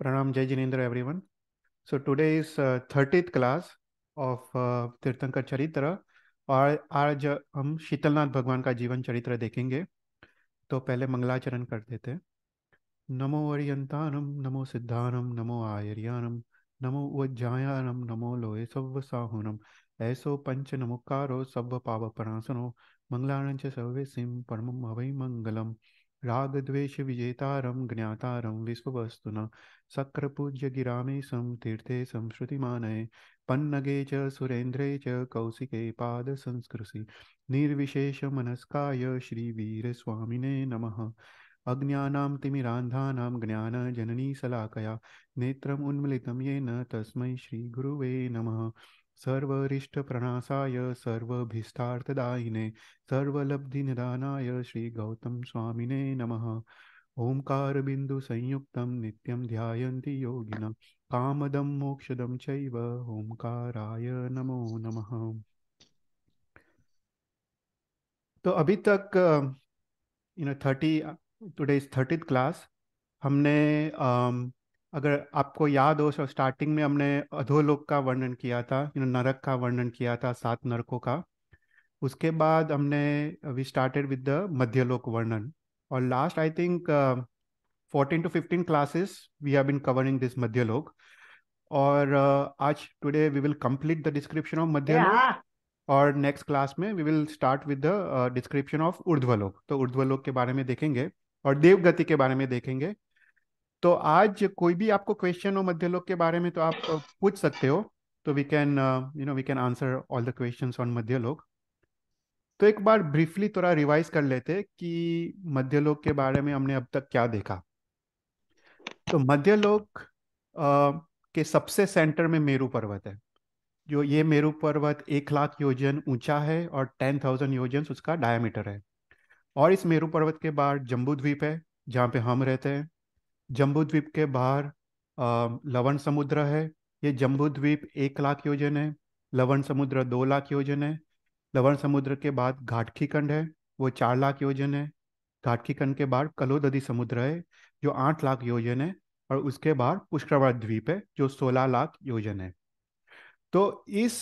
Pranam Jai Jinendra everyone. So today is 30th class of तीर्थंकर चरित्र और आज हम शीतलनाथ भगवान का जीवन चरित्र देखेंगे। तो पहले मंगलाचरण कर देते हैं। नमो अर्यंतानम नमो सिद्धानम नमो आयर्यानम नमो उज्जायानम नमो लोये सव्व साहुनम ऐसो पंच नमुकारो सव्व पाव परासनो मंगलानं च सर्वेसिं परमं हवै मंगलम राग द्वेष विजेतारम ज्ञातारम विश्ववस्तुना शक्र पूज्य गिरामेशं तीर्थे संश्रुतिमानये पन्नगे च सुरेन्द्रे च कौशिके पाद संस्कृति निर्विशेष मनस्काय श्रीवीर स्वामिने नमः। अज्ञानां तिमिरान्धानां ज्ञानजननी शलाकया नेत्रम् उन्मीलितं येन तस्मै श्रीगुरुवे नमः। सर्वरिष्टप्रणाशाय सर्वभीष्टार्थदायिने सर्वलब्धिनिदानाय श्रीगौतम स्वामिने नमः। ओंकारबिन्दुसंयुक्तं नित्यं ध्यायन्ति योगिनः कामदं मोक्षदं चैव ओंकाराय नमो नमः। तो अभी तक 30 टुडे इज 30th क्लास। हमने अगर आपको याद हो तो स्टार्टिंग में हमने अधोलोक का वर्णन किया था, नरक का वर्णन किया था, 7 नरकों का। उसके बाद हमने we started with the Madhyaloka वर्णन और last I think 14 to 15 classes we have been covering this Madhyaloka. और आज today we will complete the description of Madhyaloka और नेक्स्ट क्लास में we will start with the description of Urdhvaloka. तो ऊर्ध्वलोक के बारे में देखेंगे और देवगति के बारे में देखेंगे। तो आज कोई भी आपको क्वेश्चन हो मध्यलोक के बारे में तो आप पूछ सकते हो। तो we can we can answer all the questions on Madhyaloka. तो एक बार ब्रीफली थोड़ा रिवाइज कर लेते कि मध्यलोक के बारे में हमने अब तक क्या देखा। तो मध्यलोक के सबसे सेंटर में मेरू पर्वत है। जो ये मेरू पर्वत 1 लाख योजन ऊंचा है और 10,000 योजन उसका डायमीटर है। और इस मेरू पर्वत के बाहर जम्बू द्वीप है जहाँ पे हम रहते हैं। जम्बू द्वीप के बाहर लवण समुद्र है। ये जम्बू द्वीप 1 लाख योजन है। लवण समुद्र 2 लाख योजन है। लवण समुद्र के बाद घाटकी खंड है, वो 4 लाख योजन है। घाटकी खंड के बाद कलोदधी समुद्र है जो 8 लाख योजन है। और उसके बाद पुष्करवत द्वीप है जो 16 लाख योजन है। तो इस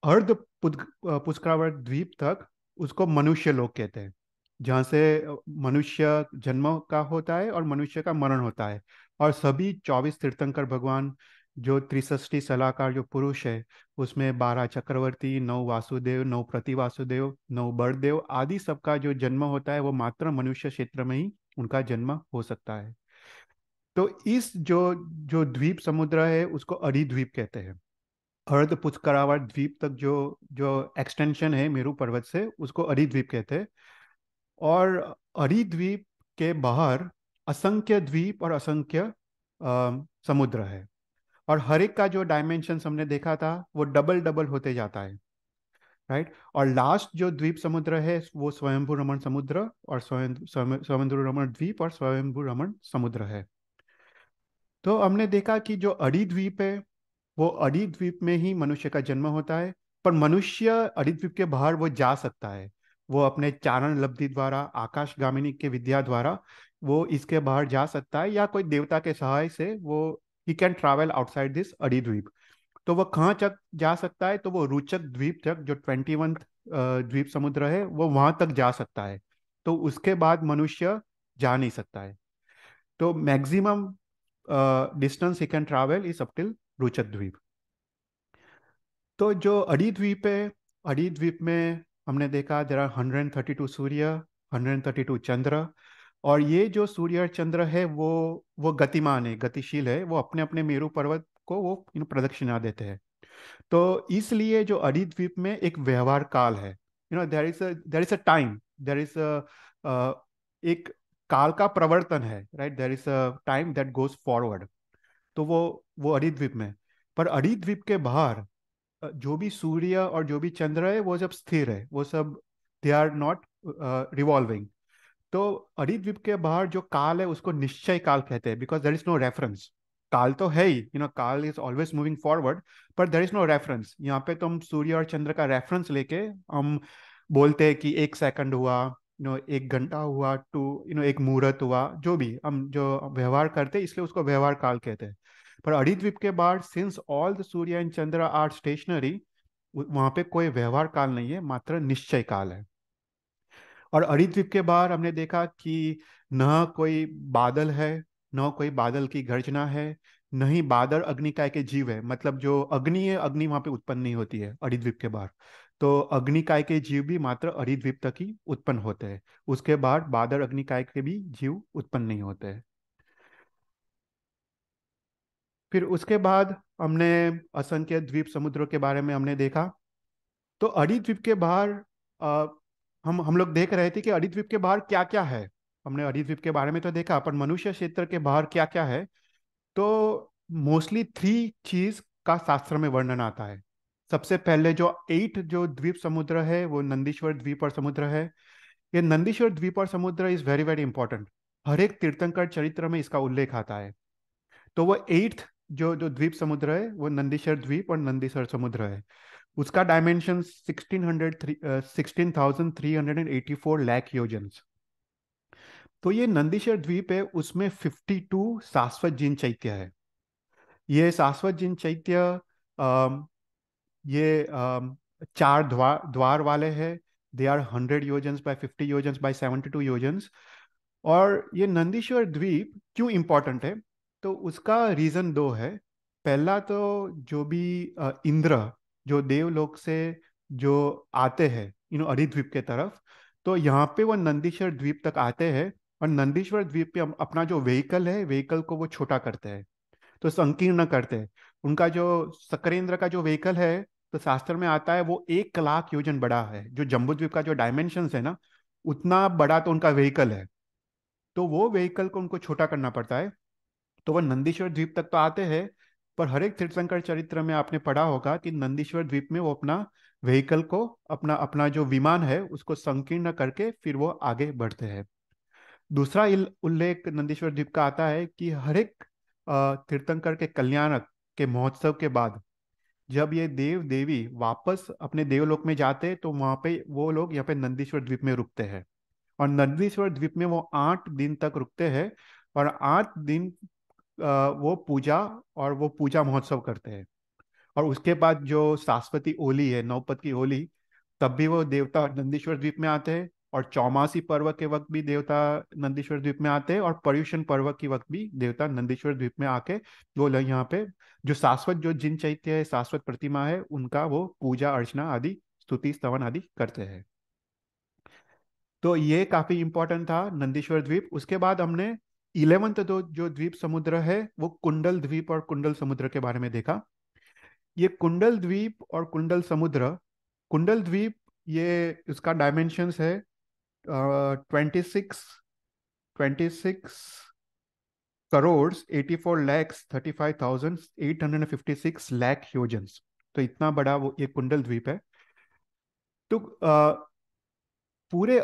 अर्ध पुष्करावर्त द्वीप तक उसको मनुष्य लोक कहते हैं, जहाँ से मनुष्य जन्म का होता है और मनुष्य का मरण होता है। और सभी 24 तीर्थंकर भगवान जो 63 सलाहकार जो पुरुष है, उसमें 12 चक्रवर्ती, 9 वासुदेव, 9 प्रतिवासुदेव, 9 बड़देव आदि सबका जो जन्म होता है वो मात्र मनुष्य क्षेत्र में ही उनका जन्म हो सकता है। तो इस जो जो द्वीप समुद्र है उसको अधिद्वीप कहते हैं। अर्ध पुष्करावर्त द्वीप तक जो जो एक्सटेंशन है मेरू पर्वत से उसको अरिद्वीप कहते हैं। और अरिद्वीप के बाहर असंख्य द्वीप और असंख्य समुद्र है। और हर एक का जो डायमेंशन हमने देखा था वो डबल डबल होते जाता है, राइट। और लास्ट जो द्वीप समुद्र है वो स्वयंभू रमण समुद्र और स्वयंभू रमण द्वीप और स्वयंभू रमण समुद्र है। तो हमने देखा कि जो अरिद्वीप है वो अरिद्वीप में ही मनुष्य का जन्म होता है। पर मनुष्य अरिद्वीप के बाहर वो जा सकता है। वो अपने चारण लब्धि द्वारा, आकाशगामिनी के विद्या द्वारा वो इसके बाहर जा सकता है, या कोई देवता के सहाय से वो he can travel outside this अरिद्वीप। तो वो कहाँ तक जा सकता है? तो वो रोचक द्वीप तक, जो 21 द्वीप समुद्र है, वो वहां तक जा सकता है। तो उसके बाद मनुष्य जा नहीं सकता है। तो maximum distance he can travel is up till रोचक द्वीप। तो जो अरिद्वीप है, अरिद्वीप में हमने देखा देयर आर 132 सूर्य, 132 चंद्र। और ये जो सूर्य और चंद्र है वो गतिमान है, गतिशील है। वो अपने अपने मेरू पर्वत को वो प्रदक्षिणा देते हैं। तो इसलिए जो अरिद्वीप में एक व्यवहार काल है, there is a time, there is एक काल का प्रवर्तन है, right. There is a time that goes forward. तो वो अरिद्वीप में। पर अरिद्वीप के बाहर जो भी सूर्य और जो भी चंद्र है वो सब स्थिर है, वो सब दे आर नॉट रिवॉल्विंग। तो अरिद्वीप के बाहर जो काल है उसको निश्चय काल कहते हैं, because there is no reference. काल तो है ही, काल इज ऑलवेज मूविंग फॉरवर्ड, पर देयर इज नो रेफरेंस। यहाँ पे तो हम सूर्य और चंद्र का रेफरेंस लेके हम बोलते हैं कि 1 सेकंड हुआ, एक घंटा हुआ टू एक मुहूर्त हुआ, जो भी हम जो व्यवहार करते हैं, इसलिए उसको व्यवहार काल कहते हैं। पर अड़ीद्वीप के बाद, since all the Surya and Chandra are stationary, वहां पे कोई व्यवहार काल नहीं है, मात्र निश्चय काल है। और अरिद्वीप के बाहर हमने देखा कि न कोई बादल है, न कोई बादल की गर्जना है, न ही बादल अग्निकाय के जीव है। मतलब जो अग्नि है, अग्नि वहां पे उत्पन्न नहीं होती है अरिद्वीप के बाहर। तो अग्निकाय के जीव भी मात्र अरिद्वीप तक ही उत्पन्न होते हैं। उसके बाद बादल अग्निकाय के भी जीव उत्पन्न नहीं होते हैं। फिर उसके बाद हमने असंख्य द्वीप समुद्रों के बारे में हमने देखा। तो अरिद्वीप के बाहर अ, हम लोग देख रहे थे कि अरिद्वीप के बाहर क्या क्या है। हमने अरिद्वीप के बारे में तो देखा, पर मनुष्य क्षेत्र के बाहर क्या क्या है। तो मोस्टली थ्री चीज का शास्त्र में वर्णन आता है। सबसे पहले जो 8 जो द्वीप समुद्र है, वो नंदीश्वर द्वीप और समुद्र है। ये नंदीश्वर द्वीप और समुद्र इज वेरी वेरी इंपॉर्टेंट। हर एक तीर्थंकर चरित्र में इसका उल्लेख आता है। तो वो 8th जो जो द्वीप समुद्र है, वो नंदीश्वर द्वीप और नंदीश्वर समुद्र है। उसका डायमेंशन 16,384 लाख योजन। तो ये नंदीश्वर द्वीप है, उसमें 52 शाश्वत जिन चैत्य है। ये शाश्वत जिन चैत्य अम, ये चार द्वार द्वार वाले हैं। They are 100 yojanas by 50 yojanas by 72 yojanas. और ये नंदीश्वर द्वीप क्यों इंपॉर्टेंट है, तो उसका रीजन दो है। पहला तो जो भी इंद्र जो देवलोक से जो आते हैं अरिद्वीप के तरफ, तो यहाँ पे वो नंदीश्वर द्वीप तक आते हैं। और नंदीश्वर द्वीप पे अपना जो व्हीकल है, व्हीकल को वो छोटा करते हैं, तो संकीर्ण करते हैं। उनका जो शकरेंद्र का जो व्हीकल है, तो शास्त्र में आता है वो 1 लाख योजन बड़ा है। जो जम्बूद्वीप का जो डायमेंशंस है ना, उतना बड़ा तो उनका व्हीकल है। तो वो व्हीकल को उनको छोटा करना पड़ता है। तो वह नंदीश्वर द्वीप तक तो आते हैं, पर हर एक तीर्थंकर चरित्र में आपने पढ़ा होगा कि नंदीश्वर द्वीप में वो अपना व्हीकल को, अपना अपना जो विमान है, उसको संकीर्ण करके फिर वो आगे बढ़ते हैं। दूसरा उल्लेख नंदीश्वर द्वीप का आता है कि हर एक तीर्थंकर के कल्याणक के महोत्सव के बाद, जब ये देव देवी वापस अपने देवलोक में जाते हैं, तो वहां पे वो लोग यहाँ पे नंदीश्वर द्वीप में रुकते हैं। और नंदीश्वर द्वीप में वो 8 दिन तक रुकते हैं। और 8 दिन वो पूजा और वो पूजा महोत्सव करते हैं। और उसके बाद जो सरस्वती होली है, नवपत की होली, तब भी वो देवता नंदीश्वर द्वीप में आते हैं। और चौमासी पर्व के वक्त भी देवता नंदीश्वर द्वीप में आते हैं। और पर्युषण पर्व के वक्त भी देवता नंदीश्वर द्वीप में आके वो लोग यहाँ पे जो शाश्वत जो जिन चैत्य है, शाश्वत प्रतिमा है, उनका वो पूजा अर्चना आदि, स्तुति स्तवन आदि करते हैं। तो ये काफी इंपॉर्टेंट था नंदीश्वर द्वीप। उसके बाद हमने 11th जो द्वीप समुद्र है, वो कुंडल द्वीप और कुंडल समुद्र के बारे में देखा। ये कुंडल द्वीप और कुंडल समुद्र, कुंडल द्वीप, ये उसका डायमेंशंस है 26 करोड़ 84 लाख 35,856 लाख योजन। तो इतना बड़ा वो ये कुंडल द्वीप है। तो पूरे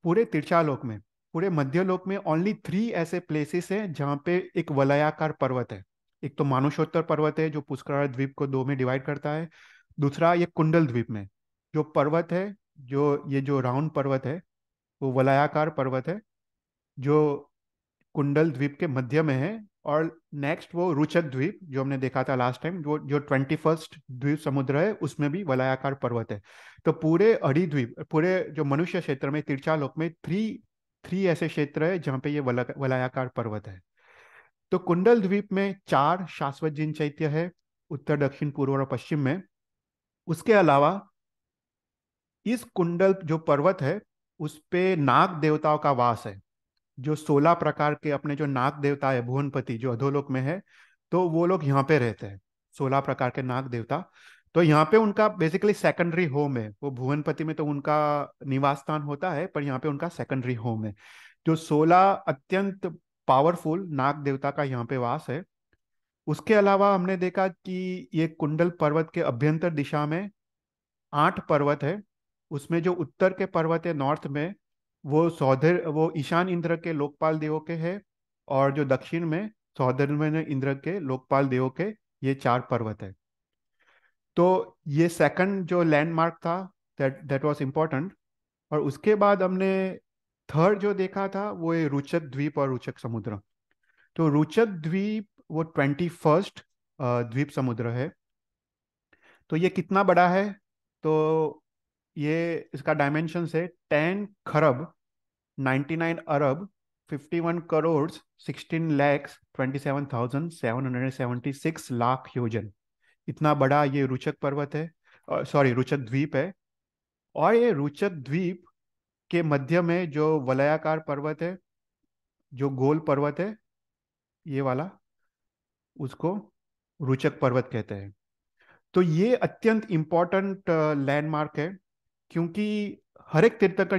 पूरे तिरछालोक में, पूरे मध्यलोक में ओनली 3 ऐसे प्लेसेस हैं जहाँ पे एक वलयाकार पर्वत है। एक तो मानुषोत्तर पर्वत है, जो पुष्कर द्वीप को दो में डिवाइड करता है। दूसरा ये कुंडल द्वीप में जो पर्वत है, जो ये जो राउंड पर्वत है, वो वलयाकार पर्वत है, जो कुंडल द्वीप के मध्य में है। और नेक्स्ट वो रुचक द्वीप जो हमने देखा था लास्ट टाइम, जो जो 21st द्वीप समुद्र है, उसमें भी वलयाकार पर्वत है। तो पूरे अड़ी द्वीप, पूरे जो मनुष्य क्षेत्र में, तिरछालोक में थ्री थ्री ऐसे क्षेत्र है जहाँ पे ये वलयाकार पर्वत है। तो कुंडल द्वीप में 4 शाश्वत जिन चैत्य है, उत्तर दक्षिण पूर्व और पश्चिम में। उसके अलावा इस कुंडल जो पर्वत है, उस पे नाग देवताओं का वास है। जो 16 प्रकार के अपने जो नाग देवता है, भुवनपति जो अधोलोक में है, तो वो लोग यहाँ पे रहते हैं। 16 प्रकार के नाग देवता, तो यहाँ पे उनका बेसिकली सेकेंडरी होम है। वो भुवनपति में तो उनका निवास स्थान होता है, पर यहाँ पे उनका सेकेंडरी होम है। जो 16 अत्यंत पावरफुल नाग देवता का यहाँ पे वास है। उसके अलावा हमने देखा कि ये कुंडल पर्वत के अभ्यंतर दिशा में 8 पर्वत है। उसमें जो उत्तर के पर्वत है, नॉर्थ में, वो सौधर वो ईशान इंद्र के लोकपाल देवों के है। और जो दक्षिण में, सौधर में इंद्र के लोकपाल देवों के, ये 4 पर्वत है। तो ये सेकंड जो लैंडमार्क था, दैट दैट वाज इम्पोर्टेंट। और उसके बाद हमने थर्ड जो देखा था वो ये रुचक द्वीप और रुचक समुद्र। तो रुचक द्वीप वो 21st द्वीप समुद्र है। तो ये कितना बड़ा है? तो ये इसका डायमेंशन है 10 खरब 99 अरब 51 करोड़ 16 लाख 27,776 योजन। इतना बड़ा ये रुचक पर्वत है, सॉरी रुचक द्वीप है। और ये रुचक द्वीप के मध्य में जो वलयाकार पर्वत है, जो गोल पर्वत है ये वाला, उसको रुचक पर्वत कहते हैं। तो ये अत्यंत इंपॉर्टेंट लैंडमार्क है, क्योंकि हर एक तीर्थंकर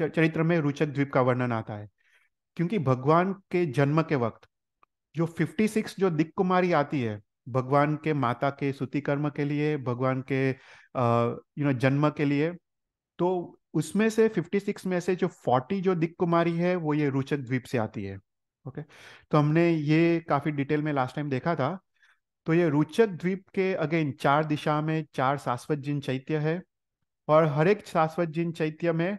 चरित्र में रुचक द्वीप का वर्णन आता है। क्योंकि भगवान के जन्म के वक्त जो 56 जो दिक् कुमारी आती है भगवान के माता के सूती कर्म के लिए, भगवान के जन्म के लिए, तो उसमें से 56 में से जो 40 जो दिक् कुमारी है वो ये रुचक द्वीप से आती है। ओके। तो हमने ये काफी डिटेल में लास्ट टाइम देखा था। तो ये रुचक द्वीप के अगेन 4 दिशा में 4 शाश्वत चैत्य है। और हर एक शाश्वत चैत्य में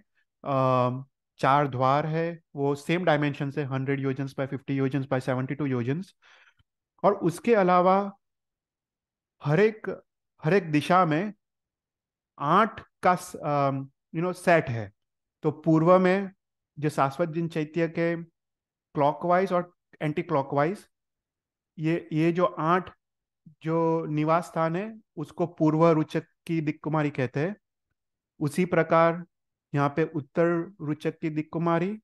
4 द्वार है। वो सेम डायमेंशन से 100 योजन्स बाय 50 योजन्स बाय 72 योजन्स। और उसके अलावा हर एक हर एक दिशा में 8 का सेट है। तो पूर्व में जो शाश्वत चैत्य के क्लॉकवाइज और एंटी क्लॉकवाइज, ये जो 8 जो निवास स्थान है उसको पूर्व रुचक की दिक् कुमारी कहते हैं। उसी प्रकार यहाँ पे उत्तर रुचक की दिक् कुमारी,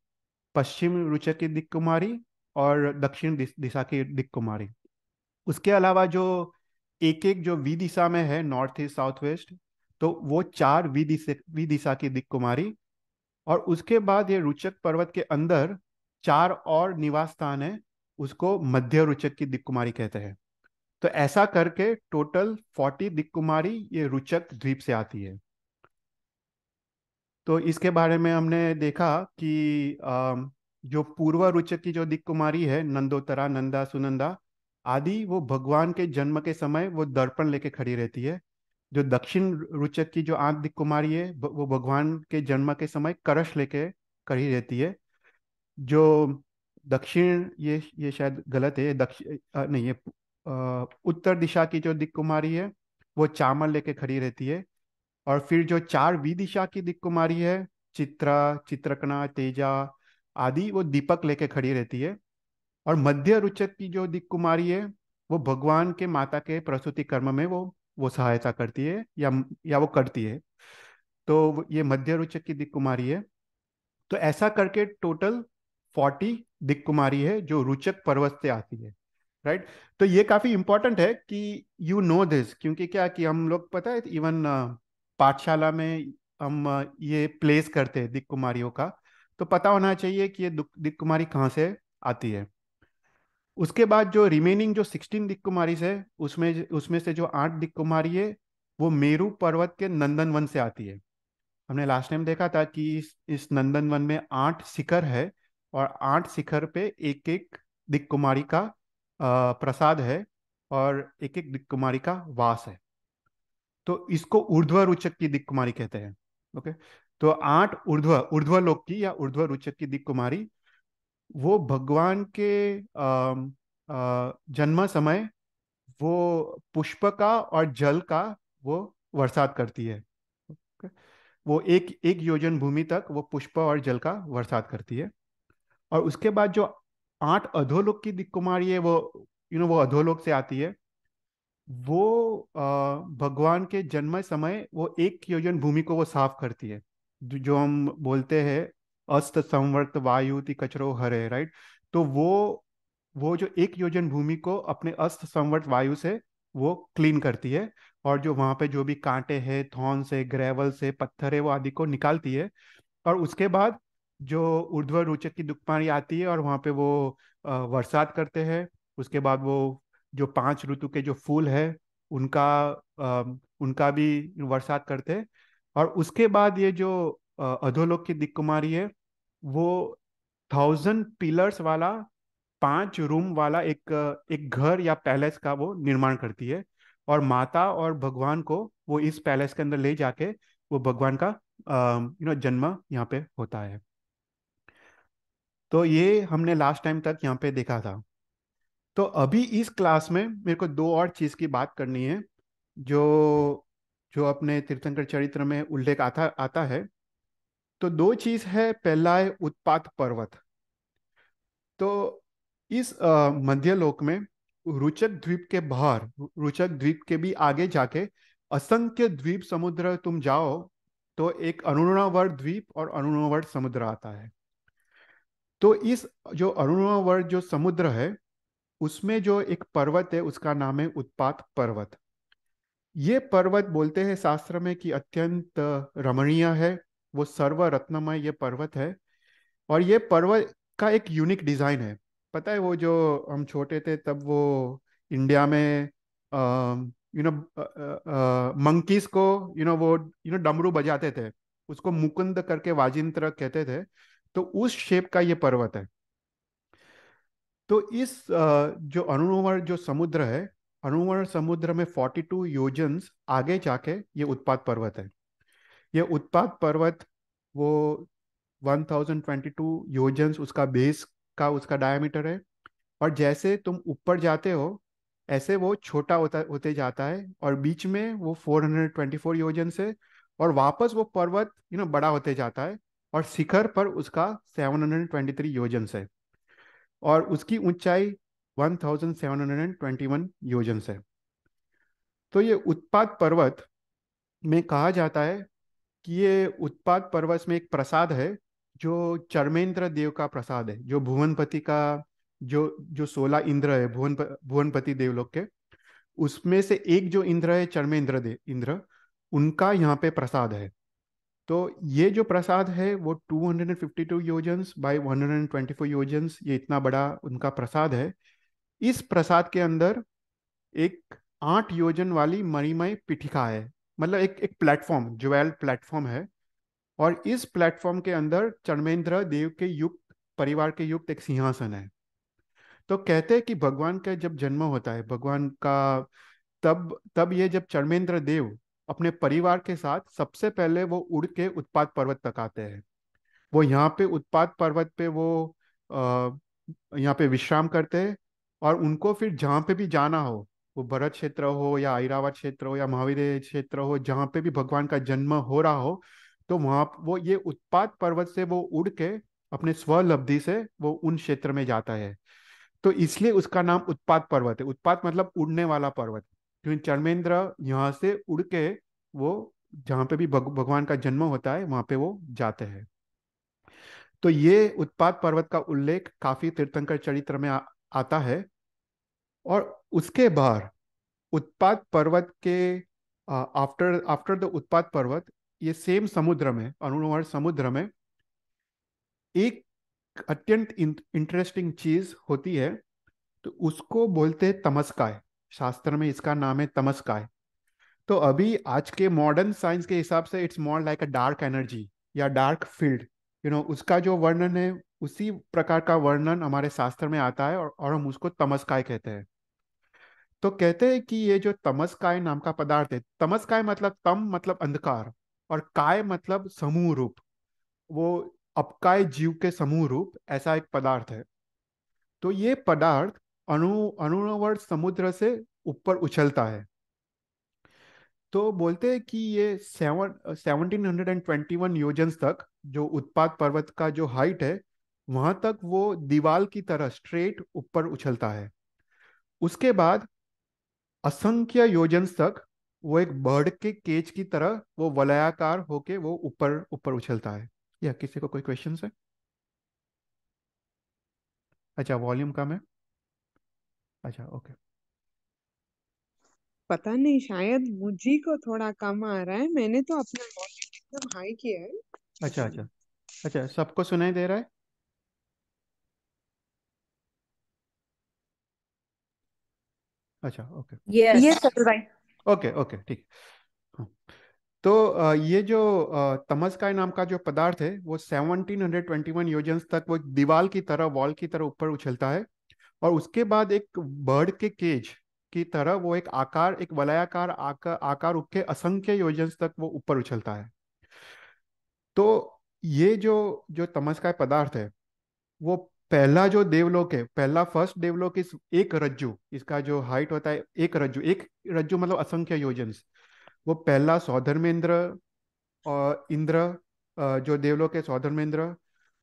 पश्चिम रुचक की दिक् कुमारी और दक्षिण दिशा की दिक् कुमारी। उसके अलावा जो एक एक जो वी दिशा में है, नॉर्थ ईस्ट साउथ वेस्ट, तो वो 4 वी दिशा की दिक् कुमारी। और उसके बाद ये रुचक पर्वत के अंदर 4 और निवास स्थान है, उसको मध्य रुचक की दिक् कुमारी कहते हैं। तो ऐसा करके टोटल 40 दिक् कुमारी ये रुचक द्वीप से आती है। तो इसके बारे में हमने देखा कि जो पूर्व रुचक की जो दिक् कुमारी है, नंदोत्तरा, नंदा, सुनंदा आदि, वो भगवान के जन्म के समय वो दर्पण लेके खड़ी रहती है। जो दक्षिण रुचक की जो 8 दिक् कुमारी है वो भगवान के जन्म के समय कलश लेके खड़ी रहती है। जो दक्षिण, ये शायद गलत है, दक्षिण नहीं, ये उत्तर दिशा की जो दिक् कुमारी है वो चामल लेके खड़ी रहती है। और फिर जो 4 विदिशा की दिक् कुमारी है, चित्रा, चित्रकना, तेजा आदि, वो दीपक लेके खड़ी रहती है। और मध्य रुचक की जो दिक् कुमारी है वो भगवान के माता के प्रसूति कर्म में वो सहायता करती है, या वो करती है। तो ये मध्य रुचक की दिक् कुमारी है। तो ऐसा करके टोटल 40 दिक् कुमारी है जो रुचक पर्वत से आती है। राइट। तो ये काफी इंपॉर्टेंट है कि यू नो दिस, क्योंकि क्या कि हम लोग पता है इवन पाठशाला में हम ये प्लेस करते हैं दिक् कुमारियों का, तो पता होना चाहिए कि ये दिक् कुमारी कहाँ से आती है। उसके बाद जो रिमेनिंग जो 16 दिक् कुमारी है, उसमें उसमें से जो 8 दिक् कुमारी है वो मेरू पर्वत के नंदनवन से आती है। हमने लास्ट टाइम देखा था कि इस नंदनवन में 8 शिखर है, और 8 शिखर पे एक एक दिक् कुमारी का प्रसाद है, और एक एक दिक् कुमारी का वास है। तो इसको ऊर्ध्व रुचक की दिक् कुमारी कहते हैं। ओके। तो 8 ऊर्ध्व ऊर्ध्व लोक की या ऊर्ध्व रुचक की दिक् कुमारी वो भगवान के जन्म समय वो पुष्प का और जल का वो बरसात करती है। ओके। वो एक एक योजन भूमि तक वो पुष्प और जल का बरसात करती है। और उसके बाद जो 8 अधोलोक की दिक् कुमारी है वो वो अधोलोक से आती है। वो भगवान के जन्म समय वो एक योजन भूमि को वो साफ करती है, जो हम बोलते हैं अस्त संवर्त वायुति कचरो हरे, राइट। तो वो जो एक योजन भूमि को अपने अस्त संवर्त वायु से वो क्लीन करती है। और जो वहाँ पे जो भी कांटे हैं, थॉर्न से, ग्रेवल से, पत्थर है, वो आदि को निकालती है। और उसके बाद जो ऊर्ध्व रोचक की दुखपानी आती है और वहाँ पे वो बरसात करते हैं। उसके बाद वो जो 5 ऋतु के जो फूल है उनका उनका भी बरसात करते हैं। और उसके बाद ये जो अधोलोक की दिक् कुमारी है वो 1000 पिलर्स वाला 5 रूम वाला एक घर या पैलेस का वो निर्माण करती है। और माता और भगवान को वो इस पैलेस के अंदर ले जाके वो भगवान का जन्म यहाँ पे होता है। तो ये हमने लास्ट टाइम तक यहाँ पे देखा था। तो अभी इस क्लास में मेरे को दो और चीज़ की बात करनी है, जो जो अपने तीर्थंकर चरित्र में उल्लेख आता आता है। तो दो चीज़ है, पहला है उत्पात पर्वत। तो इस मध्यलोक में रुचक द्वीप के बाहर, रुचक द्वीप के भी आगे जाके असंख्य द्वीप समुद्र तुम जाओ तो एक अरुणावर्त द्वीप और अरुणावर्त समुद्र आता है। तो इस जो अरुणावर्त जो समुद्र है, उसमें जो एक पर्वत है उसका नाम है उत्पात पर्वत। ये पर्वत बोलते हैं शास्त्र में कि अत्यंत रमणीय है, वो सर्व रत्नमय ये पर्वत है। और ये पर्वत का एक यूनिक डिजाइन है। पता है वो जो हम छोटे थे तब वो इंडिया में मंकीज को वो डमरू बजाते थे, उसको मुकुंद करके वाजिंत्र कहते थे। तो उस शेप का ये पर्वत है। तो इस जो अरुणोवर जो समुद्र है, अरुणोवर समुद्र में 42 योजन्स आगे जाके ये उत्पात पर्वत है। ये उत्पात पर्वत वो 1022 योजन्स उसका बेस का उसका डायमीटर है। और जैसे तुम ऊपर जाते हो ऐसे वो छोटा होता होते जाता है, और बीच में वो 424 योजन से, और वापस वो पर्वत बड़ा होते जाता है। और शिखर पर उसका 723 योजन है, और उसकी ऊंचाई 1721 योजन है। तो ये उत्पात पर्वत में कहा जाता है कि ये उत्पात पर्वत में एक प्रसाद है, जो चर्मेंद्र देव का प्रसाद है, जो भुवनपति का जो जो 16 इंद्र है भुवनपति देवलोक के, उसमें से एक जो इंद्र है चर्मेंद्र देव इंद्र, उनका यहाँ पे प्रसाद है। तो ये जो प्रसाद है वो 252 योजन्स बाय 124 योजन्स, ये इतना बड़ा उनका प्रसाद है। इस प्रसाद के अंदर एक 8 योजन वाली मणिमय पीठिका है, मतलब एक एक प्लेटफॉर्म, ज्वेल प्लेटफॉर्म है। और इस प्लेटफॉर्म के अंदर चर्मेंद्र देव के युक्त परिवार के युक्त एक सिंहासन है। तो कहते हैं कि भगवान का जब जन्म होता है भगवान का, तब तब ये जब चर्मेंद्र देव अपने परिवार के साथ सबसे पहले वो उड़ के उत्पात पर्वत तक आते हैं। वो यहाँ पे उत्पात पर्वत पे वो यहाँ पे विश्राम करते हैं। और उनको फिर जहाँ पे भी जाना हो, वो भरत क्षेत्र हो या ऐरावत क्षेत्र हो या महावीर क्षेत्र हो, जहाँ पे भी भगवान का जन्म हो रहा हो, तो वहाँ वो ये उत्पात पर्वत से वो उड़ के अपने स्वलब्धि से वो उन क्षेत्र में जाता है। तो इसलिए उसका नाम उत्पात पर्वत है। उत्पात मतलब उड़ने वाला पर्वत, क्योंकि चर्मेंद्र यहाँ से उड़ के वो जहाँ पे भी भगवान का जन्म होता है वहाँ पे वो जाते हैं। तो ये उत्पात पर्वत का उल्लेख काफी तीर्थंकर चरित्र में आता है। और उसके बाद उत्पात पर्वत के आफ्टर आफ्टर द उत्पात पर्वत, ये सेम समुद्र में अरुणोवर समुद्र में एक अत्यंत इंटरेस्टिंग चीज होती है। तो उसको बोलते हैं तमस्काय। शास्त्र में इसका नाम है तमस्काय। तो अभी आज के मॉडर्न साइंस के हिसाब से it's more like a dark energy या डार्क फील्ड, उसका जो वर्णन है उसी प्रकार का वर्णन हमारे शास्त्र में आता है, और हम उसको तमस्काय कहते हैं। तो कहते हैं कि ये जो तमस्काय नाम का पदार्थ है, तमस्काय मतलब तम मतलब अंधकार, और काय मतलब समूह रूप, वो अपकाय जीव के समूह रूप, ऐसा एक पदार्थ है। तो ये पदार्थ अणुवर्त समुद्र से ऊपर उछलता है। तो बोलते हैं कि ये 1721 योजन तक, जो उत्पात पर्वत का जो हाइट है, वहां तक वो दीवाल की तरह स्ट्रेट ऊपर उछलता है। उसके बाद असंख्य योजन तक वो एक बर्ड के केज की तरह वो वलयाकार होके वो ऊपर ऊपर उछलता है। या किसी को कोई क्वेश्चन है? अच्छा, वॉल्यूम कम है। अच्छा, ओके। पता नहीं, शायद मुझी को थोड़ा कम आ रहा है। मैंने तो अपना वॉल्यूम एकदम हाई किया है। अच्छा, पता अच्छा। नहीं। अच्छा, सबको सुनाई दे रहा है? अच्छा, ओके। ये चल रहा है। ओके, ओके, ठीक। हाँ। तो ये जो तमस्काय नाम का जो पदार्थ है वो 1721 योजन तक वो एक दीवार की तरह, वॉल की तरह ऊपर उछलता है। और उसके बाद एक बर्ड के केज की तरह वो एक आकार, एक वलयाकार आकार उठ के असंख्य योजन तक वो ऊपर उछलता है। तो ये जो जो तमस्काय पदार्थ है, वो पहला जो देवलोक है, पहला फर्स्ट देवलोक, इस एक रज्जु, इसका जो हाइट होता है एक रज्जु, एक रज्जु मतलब असंख्य योजन, वो पहला सौधर्मेंद्र और इंद्र, जो देवलोक है सौधर्मेंद्र,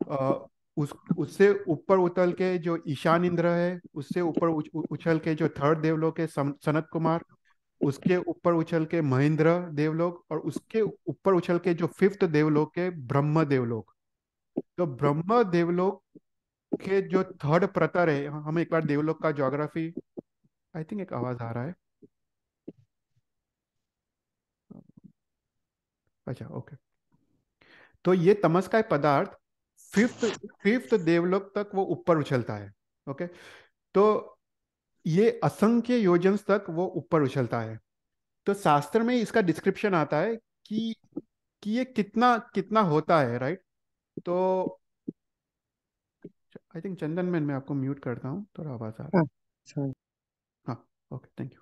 अ, उस उससे ऊपर उतल के जो ईशान इंद्र है, उससे ऊपर उछल के जो थर्ड देवलोक है सनत कुमार, उसके ऊपर उछल के महेंद्र देवलोक, और उसके ऊपर उछल के जो फिफ्थ देवलोक है ब्रह्म देवलोक। तो ब्रह्म देवलोक के जो थर्ड प्रतर है, हम एक बार देवलोक का ज्योग्राफी, आई थिंक एक आवाज आ रहा है। अच्छा, ओके। तो ये तमस्काय पदार्थ फिफ्थ फिफ्थ देवलोक तक वो ऊपर उछलता है। ओके। तो ये असंख्य योजन तक वो ऊपर उछलता है। तो शास्त्र में इसका डिस्क्रिप्शन आता है कि कि ये कितना कितना होता है, राइट। तो आई थिंक चंदन में मैं आपको म्यूट करता हूँ, थोड़ा आवाज आ रहा है। अच्छा। हाँ, ओके, थैंक यू।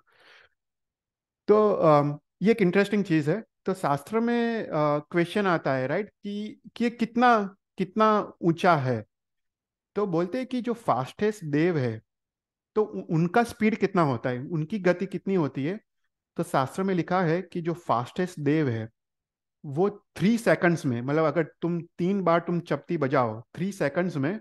तो ये एक इंटरेस्टिंग चीज है। तो शास्त्र में क्वेश्चन आता है, राइट, कि ये कितना कितना ऊंचा है। तो बोलते हैं कि जो फास्टेस्ट देव है, तो उनका स्पीड कितना होता है, उनकी गति कितनी होती है। तो शास्त्र में लिखा है कि जो फास्टेस्ट देव है, वो 3 सेकंड्स में, मतलब अगर तुम 3 बार तुम चपटी बजाओ 3 सेकंड्स में,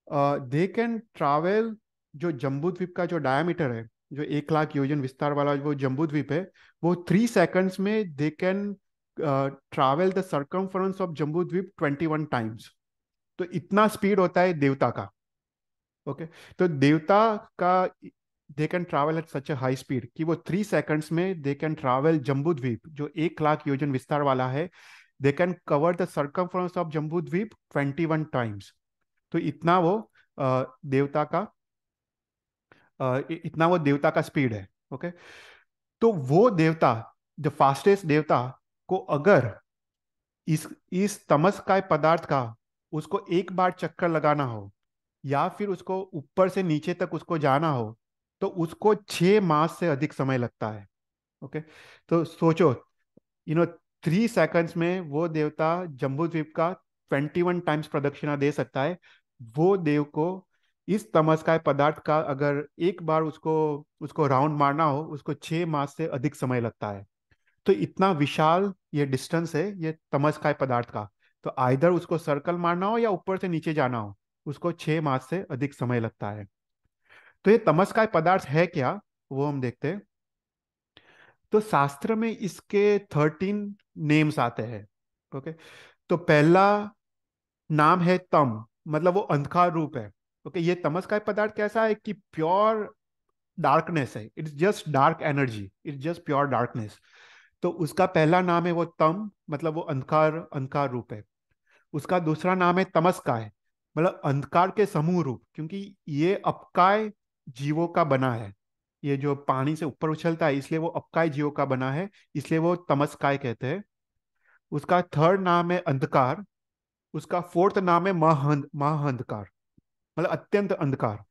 दे कैन ट्रैवल, जो जम्बू द्वीप का जो डायमीटर है, जो 1 लाख योजन विस्तार वाला वो जम्बू द्वीप है, वो 3 सेकंड्स में they can travel the circumference of Jambu Dweep 21 times. तो इतना स्पीड होता है देवता का। ओके। तो देवता का, दे can travel at such A high speed कि वो 3 सेकंड्स में दे कैन ट्रैवल जम्बू द्वीप जो 1 लाख योजन विस्तार वाला है। They can cover the circumference of Jambu Dweep 21 times. तो इतना वो देवता का, इतना वो देवता का स्पीड है। ओके। तो वो देवता, द फास्टेस्ट देवता को अगर इस तमस्काय पदार्थ का, उसको एक बार चक्कर लगाना हो, या फिर उसको ऊपर से नीचे तक उसको जाना हो, तो उसको 6 मास से अधिक समय लगता है। ओके। तो सोचो, 3 सेकंड्स में वो देवता जम्बू द्वीप का 21 टाइम्स प्रदक्षिणा दे सकता है। वो देव को इस तमस्काय पदार्थ का अगर एक बार उसको उसको राउंड मारना हो, उसको 6 मास से अधिक समय लगता है। तो इतना विशाल ये डिस्टेंस है ये तमस्काय पदार्थ का। तो आइदर उसको सर्कल मारना हो या ऊपर से नीचे जाना हो, उसको 6 मास से अधिक समय लगता है। तो ये तमस्काय पदार्थ है क्या, वो हम देखते हैं। तो शास्त्र में इसके 13 नेम्स आते हैं। ओके। तो पहला नाम है तम, मतलब वो अंधकार रूप है। ओके। ये तमस्काय पदार्थ कैसा है कि प्योर डार्कनेस है, it's just dark energy, it's just pure darkness. तो उसका पहला नाम है वो तम, मतलब वो अंधकार अंधकार रूप है। उसका दूसरा नाम है तमस्काय, मतलब अंधकार के समूह रूप, क्योंकि ये अपकाय जीवों का बना है। ये जो पानी से ऊपर उछलता है इसलिए वो अपकाय जीवों का बना है, इसलिए वो तमस्काय कहते हैं। उसका थर्ड नाम है अंधकार। उसका फोर्थ नाम है महाअंधकार, मतलब अत्यंत अंधकार।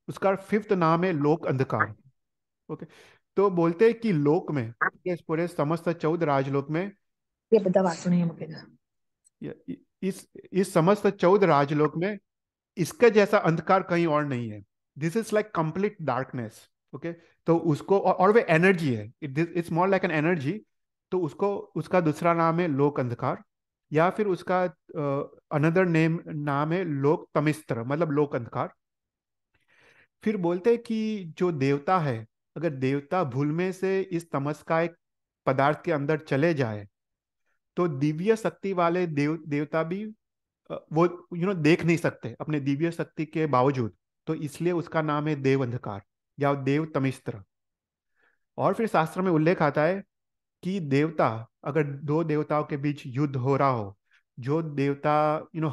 उसका फिफ्थ नाम है लोक अंधकार। ओके। तो बोलते हैं कि लोक में, पूरे पूरे समस्त 14 राजलोक में, ये બધા વાસણો અહીંયા મૂકી દે. इस समस्त 14 राजलोक में इसके जैसा अंधकार कहीं और नहीं है। This is like complete darkness. Okay. तो उसको, और वे एनर्जी है, it's more like an energy. तो उसको, उसका दूसरा नाम है लोक अंधकार, या फिर उसका अनदर नेम नाम है लोक तमिस्त्र, मतलब लोक अंधकार। फिर बोलते हैं कि जो देवता है, अगर देवता भूल में से इस तमस्काय पदार्थ के अंदर चले जाए, तो दिव्य शक्ति वाले देवता भी वो देख नहीं सकते अपने दिव्य शक्ति के बावजूद। तो इसलिए उसका नाम है देव अंधकार या देव तमिस्त्र। और फिर शास्त्र में उल्लेख आता है कि देवता, अगर दो देवताओं के बीच युद्ध हो रहा हो, जो देवता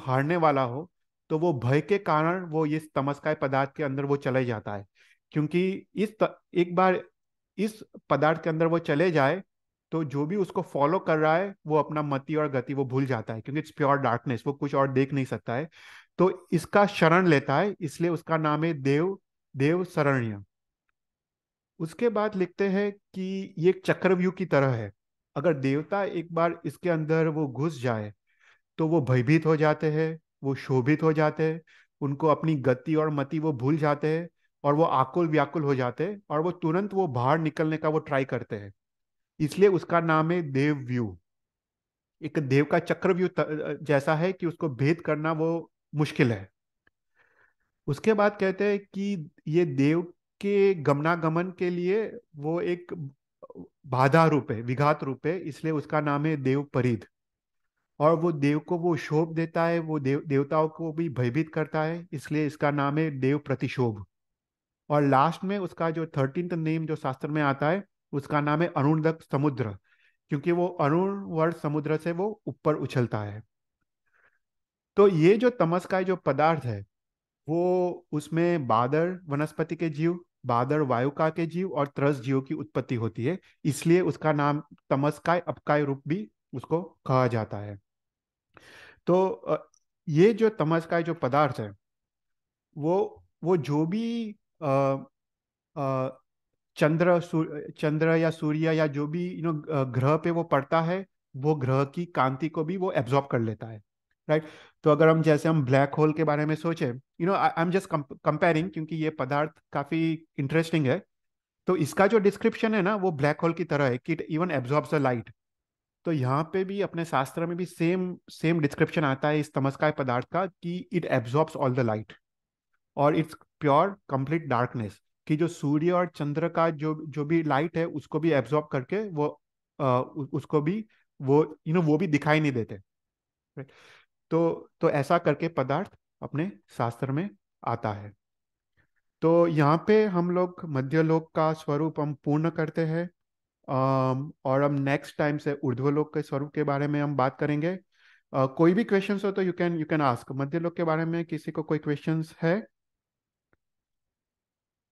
हारने वाला हो, तो वो भय के कारण वो इस तमस्काय पदार्थ के अंदर वो चले जाता है। क्योंकि एक बार इस पदार्थ के अंदर वो चले जाए, तो जो भी उसको फॉलो कर रहा है वो अपना मति और गति वो भूल जाता है, क्योंकि इट्स प्योर डार्कनेस, वो कुछ और देख नहीं सकता है। तो इसका शरण लेता है, इसलिए उसका नाम है देव देव शरण्य। उसके बाद लिखते हैं कि ये एक चक्रव्यूह की तरह है। अगर देवता एक बार इसके अंदर वो घुस जाए, तो वो भयभीत हो जाते हैं, वो शोभित हो जाते हैं, उनको अपनी गति और मति वो भूल जाते हैं, और वो आकुल व्याकुल हो जाते हैं, और वो तुरंत वो बाहर निकलने का वो ट्राई करते हैं। इसलिए उसका नाम है देवव्यूह। एक देव का चक्रव्यूह जैसा है कि उसको भेद करना वो मुश्किल है। उसके बाद कहते हैं कि ये देव के गमनागमन के लिए वो एक बाधा रूप है, विघात रूप है, इसलिए उसका नाम है देव परीद। और वो देव को वो शोभ देता है, वो देवताओं को भी भयभीत करता है, इसलिए इसका नाम है देव प्रतिशोभ। और लास्ट में उसका जो 13th नेम जो शास्त्र में आता है, उसका नाम है अरुणदक समुद्र, क्योंकि वो अरुणवर्त समुद्र से वो ऊपर उछलता है। तो ये जो तमस का जो पदार्थ है, वो उसमें बादर वनस्पति के जीव, बादर वायुका के जीव और त्रस जीव की उत्पत्ति होती है, इसलिए उसका नाम तमस्काय अपकाय रूप भी उसको कहा जाता है। तो ये जो तमस्काय जो पदार्थ है, वो जो भी अ, अ, चंद्र या सूर्य या जो भी ग्रह पे वो पड़ता है, वो ग्रह की कांति को भी वो एब्जॉर्ब कर लेता है। राइट। तो अगर हम जैसे हम ब्लैक होल के बारे में सोचें, आई एम जस्ट कंपेयरिंग, क्योंकि ये पदार्थ काफी इंटरेस्टिंग है। तो इसका जो डिस्क्रिप्शन है ना, वो ब्लैक होल की तरह है कि it even absorbs the light. तो यहाँ पे भी अपने शास्त्र में भी सेम सेम डिस्क्रिप्शन आता है इस तमस्काय पदार्थ का, कि it absorbs all the light, और इट्स प्योर कंप्लीट डार्कनेस, कि जो सूर्य और चंद्र का जो जो भी लाइट है उसको भी एब्जॉर्ब करके वो उसको भी वो वो भी दिखाई नहीं देते। Right? तो ऐसा करके पदार्थ अपने शास्त्र में आता है। तो यहाँ पे हम लोग मध्यलोक का स्वरूप हम पूर्ण करते हैं। और हम नेक्स्ट टाइम से ऊर्ध्वलोक के स्वरूप के बारे में हम बात करेंगे। कोई भी क्वेश्चंस हो तो यू कैन आस्क। मध्यलोक के बारे में किसी को कोई क्वेश्चंस है?